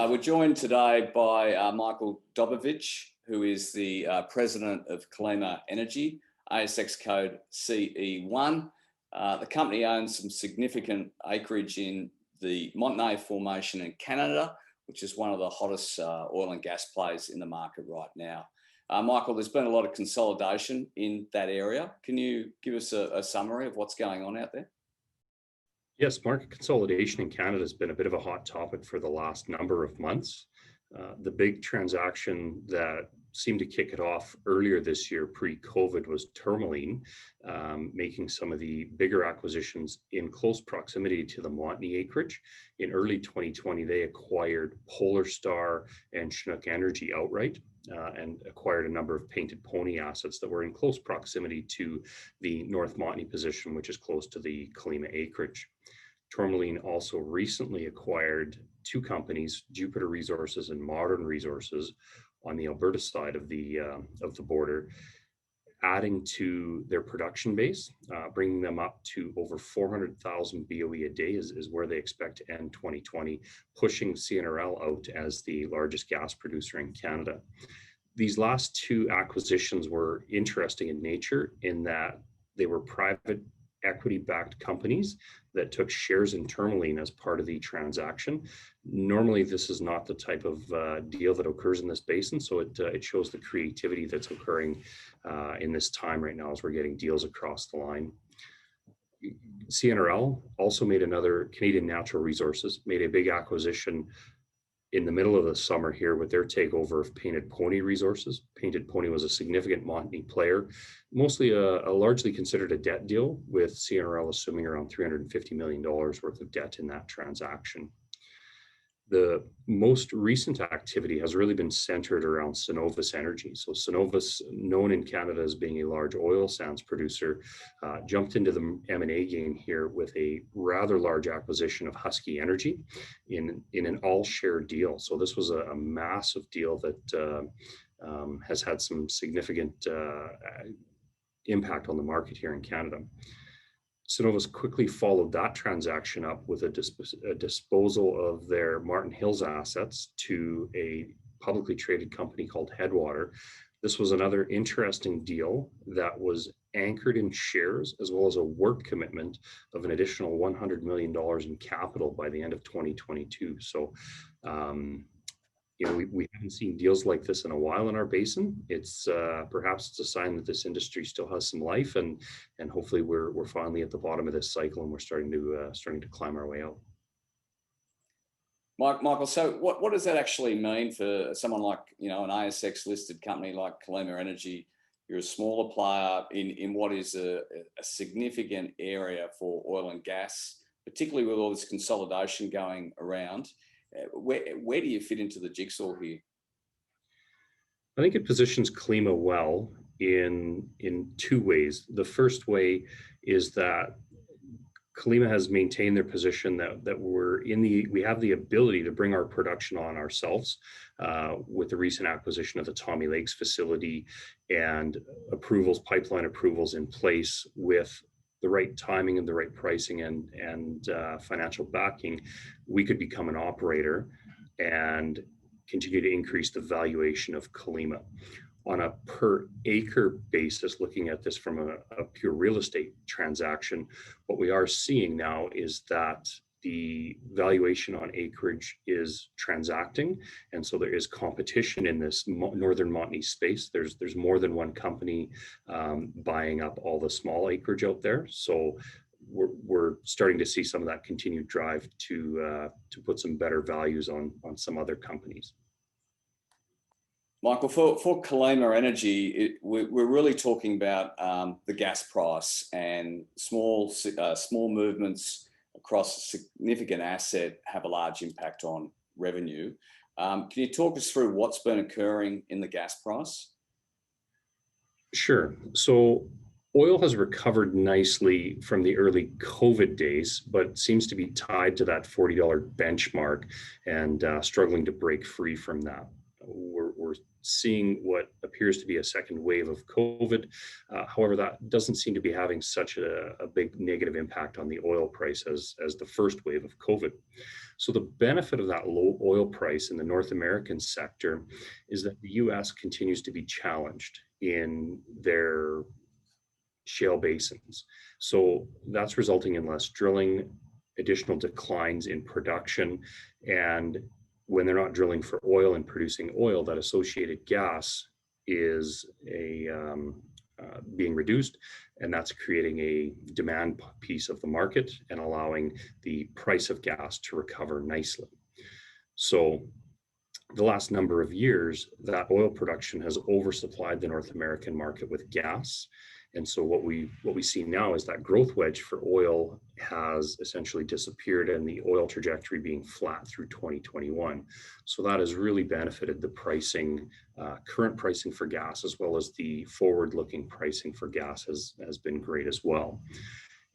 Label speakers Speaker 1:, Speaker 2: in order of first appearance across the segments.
Speaker 1: We're joined today by Michael Dobovitch, who is the President of Calima Energy, ASX code CE1. The company owns some significant acreage in the Montney Formation in Canada, which is one of the hottest oil and gas plays in the market right now. Michael, there's been a lot of consolidation in that area. Can you give us a summary of what's going on out there?
Speaker 2: Yes, market consolidation in Canada has been a bit of a hot topic for the last number of months. The big transaction that seemed to kick it off earlier this year, pre-COVID, was Tourmaline, making some of the bigger acquisitions in close proximity to the Montney acreage. In early 2020, they acquired Polar Star and Chinook Energy outright, and acquired a number of Painted Pony assets that were in close proximity to the North Montney position, which is close to the Calima acreage. Tourmaline also recently acquired two companies, Jupiter Resources and Modern Resources, on the Alberta side of the border, adding to their production base, bringing them up to over 400,000 BOE a day is where they expect to end 2020, pushing CNRL out as the largest gas producer in Canada. These last two acquisitions were interesting in nature in that they were private equity-backed companies that took shares in Tourmaline as part of the transaction. Normally, this is not the type of deal that occurs in this basin, so it shows the creativity that's occurring in this time right now as we're getting deals across the line. CNRL also made another, Canadian Natural Resources, made a big acquisition in the middle of the summer here with their takeover of Painted Pony Resources. Painted Pony was a significant Montney player, mostly a largely considered a debt deal, with CNRL assuming around $350 million worth of debt in that transaction. The most recent activity has really been centered around Cenovus Energy. So Cenovus, known in Canada as being a large oil sands producer, jumped into the M&A game here with a rather large acquisition of Husky Energy in an all-share deal. So this was a massive deal that has had some significant impact on the market here in Canada. Cenovus quickly followed that transaction up with a disposal of their Martin Hills assets to a publicly traded company called Headwater. This was another interesting deal that was anchored in shares, as well as a work commitment of an additional $100 million in capital by the end of 2022. So, we haven't seen deals like this in a while in our basin. It's perhaps it's a sign that this industry still has some life, and hopefully we're finally at the bottom of this cycle and we're starting to climb our way out.
Speaker 1: Michael, so what does that actually mean for someone like an ASX listed company like Calima Energy? You're a smaller player in what is a significant area for oil and gas, particularly with all this consolidation going around. Where do you fit into the jigsaw here?
Speaker 2: I think it positions Calima well in two ways. The first way is that Calima has maintained their position that we have the ability to bring our production on ourselves with the recent acquisition of the Tommy Lakes facility and pipeline approvals in place with the right timing and the right pricing and financial backing. We could become an operator and continue to increase the valuation of Calima. On a per acre basis, looking at this from a pure real estate transaction, what we are seeing now is that the valuation on acreage is transacting, and so there is competition in this northern Montney space. There's more than one company buying up all the small acreage out there. So we're starting to see some of that continued drive to put some better values on some other companies.
Speaker 1: Michael, for Calima Energy, we're really talking about the gas price, and small movements across a significant asset have a large impact on revenue. Can you talk us through what's been occurring in the gas price?
Speaker 2: Sure. So oil has recovered nicely from the early COVID days, but seems to be tied to that $40 benchmark and struggling to break free from that. We're seeing what appears to be a second wave of COVID. However, that doesn't seem to be having such a big negative impact on the oil price as the first wave of COVID. So the benefit of that low oil price in the North American sector is that the US continues to be challenged in their shale basins. So that's resulting in less drilling, additional declines in production, and when they're not drilling for oil and producing oil, that associated gas is being reduced, and that's creating a demand piece of the market and allowing the price of gas to recover nicely. So the last number of years, that oil production has oversupplied the North American market with gas. And so what we see now is that growth wedge for oil has essentially disappeared, and the oil trajectory being flat through 2021. So that has really benefited the pricing, current pricing for gas, as well as the forward-looking pricing for gas has been great as well.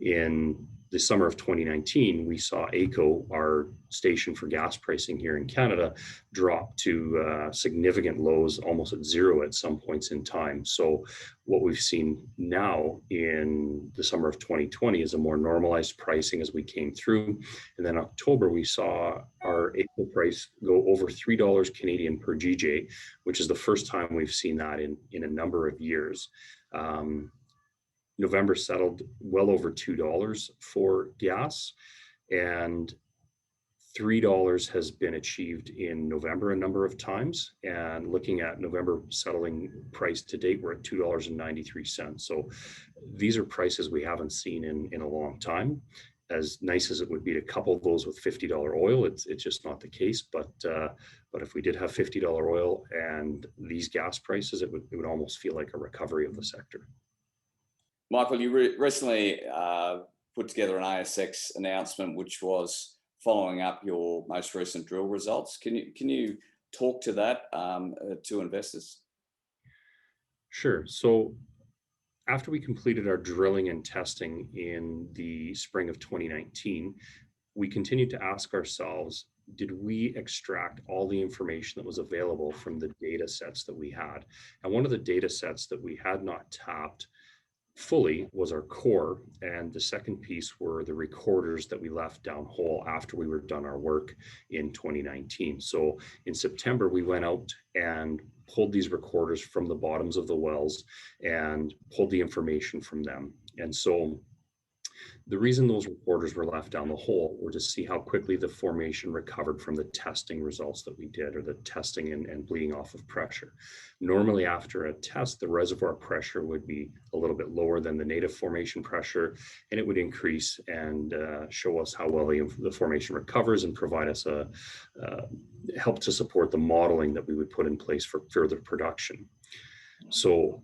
Speaker 2: In the summer of 2019, we saw AECO, our station for gas pricing here in Canada, drop to significant lows, almost at zero at some points in time. So what we've seen now in the summer of 2020 is a more normalized pricing as we came through. And then October, we saw our AECO price go over $3 Canadian per GJ, which is the first time we've seen that in a number of years. November settled well over $2 for gas, and $3 has been achieved in November a number of times. And looking at November settling price to date, we're at $2.93. So these are prices we haven't seen in a long time. As nice as it would be to couple those with $50 oil, it's just not the case. But if we did have $50 oil and these gas prices, it would almost feel like a recovery of the sector.
Speaker 1: Michael, you recently put together an ASX announcement, which was following up your most recent drill results. Can you talk to that to investors?
Speaker 2: Sure. So after we completed our drilling and testing in the spring of 2019, we continued to ask ourselves, did we extract all the information that was available from the data sets that we had? And one of the data sets that we had not tapped fully was our core, and the second piece were the recorders that we left downhole after we were done our work in 2019. So in September, we went out and pulled these recorders from the bottoms of the wells and pulled the information from them. And so the reason those recorders were left down the hole were to see how quickly the formation recovered from the testing results that we did, or the testing and bleeding off of pressure. Normally after a test, the reservoir pressure would be a little bit lower than the native formation pressure, and it would increase and show us how well the formation recovers and provide us a help to support the modeling that we would put in place for further production. So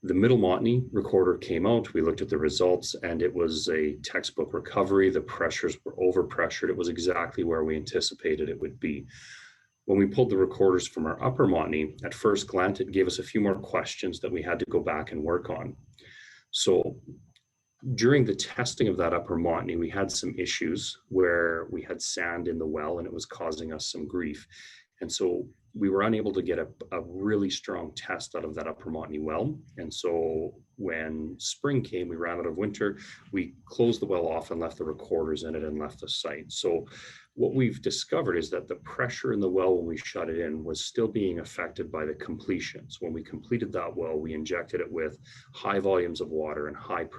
Speaker 2: the Middle Montney recorder came out, we looked at the results, and it was a textbook recovery. The pressures were overpressured. It was exactly where we anticipated it would be. When we pulled the recorders from our Upper Montney, at first glance, it gave us a few more questions that we had to go back and work on. So during the testing of that Upper Montney, we had some issues where we had sand in the well and it was causing us some grief. And so we were unable to get a really strong test out of that Upper Montney well. And so when spring came, we ran out of winter, we closed the well off and left the recorders in it and left the site. So what we've discovered is that the pressure in the well when we shut it in was still being affected by the completion. So when we completed that well, we injected it with high volumes of water and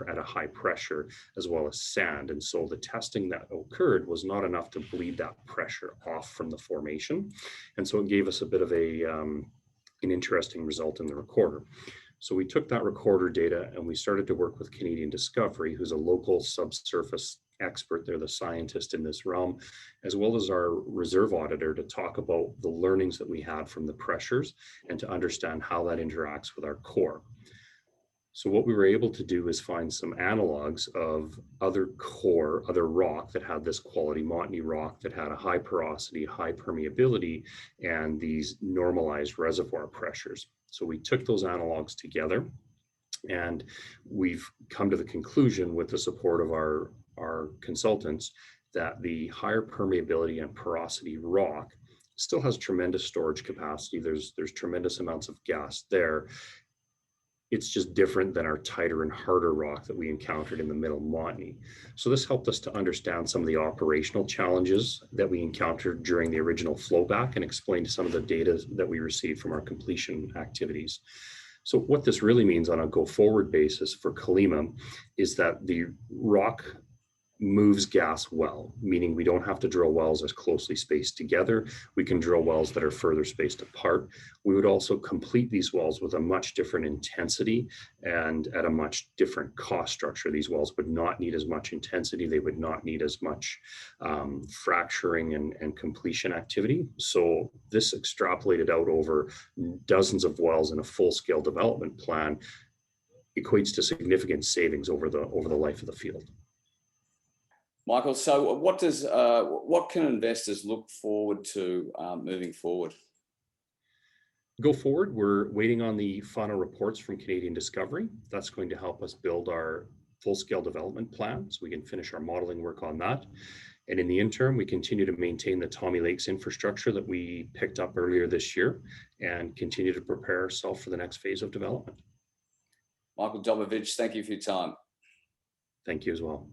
Speaker 2: at a high pressure, as well as sand. And so the testing that occurred was not enough to bleed that pressure off from the formation. And so it gave us a bit of an interesting result in the recorder. So we took that recorder data and we started to work with Canadian Discovery, who's a local subsurface expert. They're the scientist in this realm, as well as our reserve auditor, to talk about the learnings that we had from the pressures and to understand how that interacts with our core. So what we were able to do is find some analogs of other rock that had this quality Montney rock that had a high porosity, high permeability, and these normalized reservoir pressures. So we took those analogs together, and we've come to the conclusion, with the support of our consultants, that the higher permeability and porosity rock still has tremendous storage capacity. There's tremendous amounts of gas there. It's just different than our tighter and harder rock that we encountered in the middle Montney. So this helped us to understand some of the operational challenges that we encountered during the original flowback and explain some of the data that we received from our completion activities. So what this really means on a go-forward basis for Calima is that the rock moves gas well, meaning we don't have to drill wells as closely spaced together. We can drill wells that are further spaced apart. We would also complete these wells with a much different intensity and at a much different cost structure. These wells would not need as much intensity. They would not need as much fracturing and completion activity. So this extrapolated out over dozens of wells in a full-scale development plan equates to significant savings over the life of the field.
Speaker 1: Michael, so what can investors look forward to moving forward?
Speaker 2: Go forward, we're waiting on the final reports from Canadian Discovery. That's going to help us build our full-scale development plan so we can finish our modeling work on that. And in the interim, we continue to maintain the Tommy Lakes infrastructure that we picked up earlier this year and continue to prepare ourselves for the next phase of development.
Speaker 1: Michael Dobovitch, thank you for your time.
Speaker 2: Thank you as well.